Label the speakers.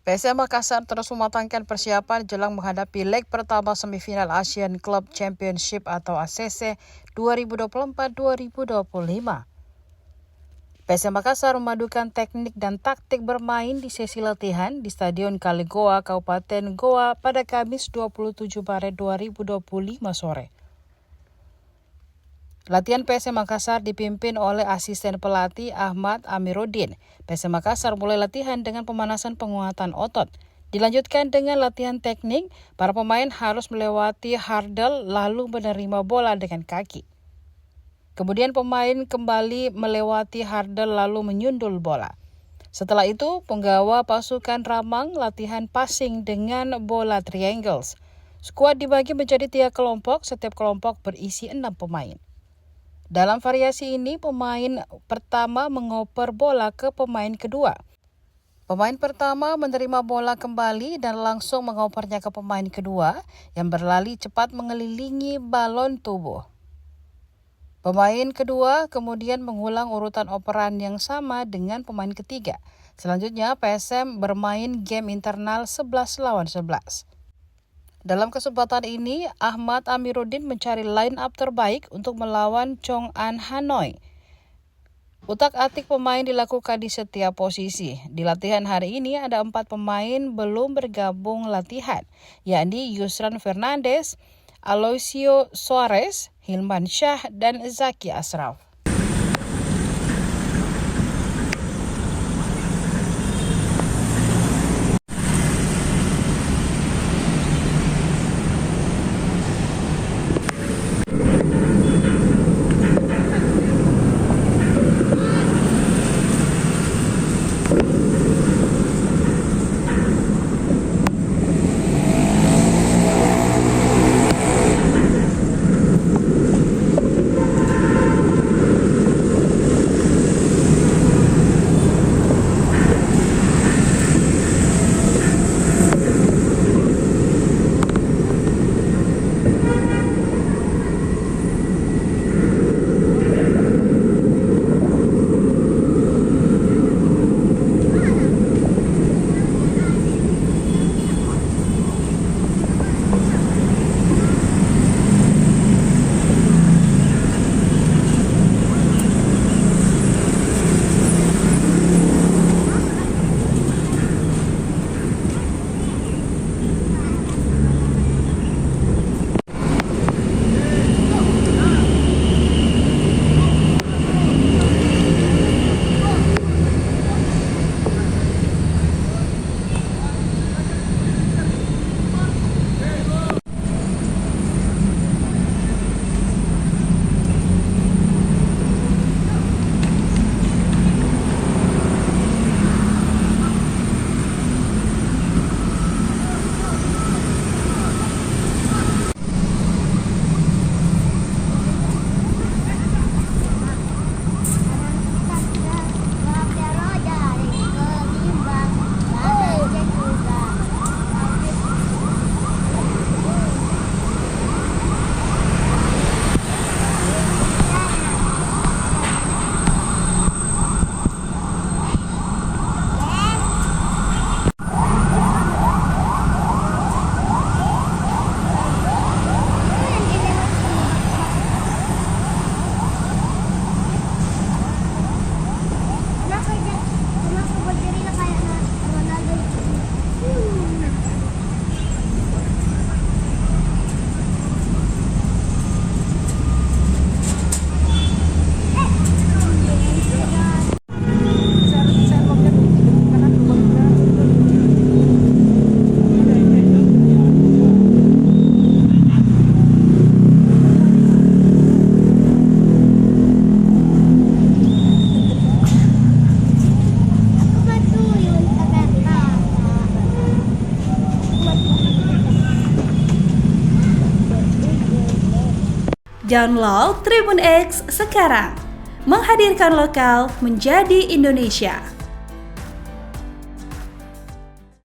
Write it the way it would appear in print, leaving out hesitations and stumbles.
Speaker 1: PSM Makassar terus mematangkan persiapan jelang menghadapi leg pertama semifinal Asian Club Championship atau ACC 2024-2025. PSM Makassar memadukan teknik dan taktik bermain di sesi latihan di Stadion Kaligoa, Kabupaten Goa pada Kamis 27 Maret 2025 sore. Latihan PSM Makassar dipimpin oleh asisten pelatih Ahmad Amiruddin. PSM Makassar mulai latihan dengan pemanasan penguatan otot. Dilanjutkan dengan latihan teknik, para pemain harus melewati hurdle lalu menerima bola dengan kaki. Kemudian pemain kembali melewati hurdle lalu menyundul bola. Setelah itu, penggawa pasukan Ramang latihan passing dengan bola triangles. Skuad dibagi menjadi 3 kelompok, setiap kelompok berisi 6 pemain. Dalam variasi ini, pemain pertama mengoper bola ke pemain kedua. Pemain pertama menerima bola kembali dan langsung mengopernya ke pemain kedua yang berlari cepat mengelilingi balon tubuh. Pemain kedua kemudian mengulang urutan operan yang sama dengan pemain ketiga. Selanjutnya, PSM bermain game internal 11 lawan 11. Dalam kesempatan ini, Ahmad Amiruddin mencari line up terbaik untuk melawan Chong An Hanoi. Utak-atik pemain dilakukan di setiap posisi. Di latihan hari ini ada 4 pemain belum bergabung latihan, yakni Yusran Fernandes, Aloisio Suarez, Hilman Shah, dan Zaki Ashraf.
Speaker 2: Download Tribun X sekarang, menghadirkan lokal menjadi Indonesia.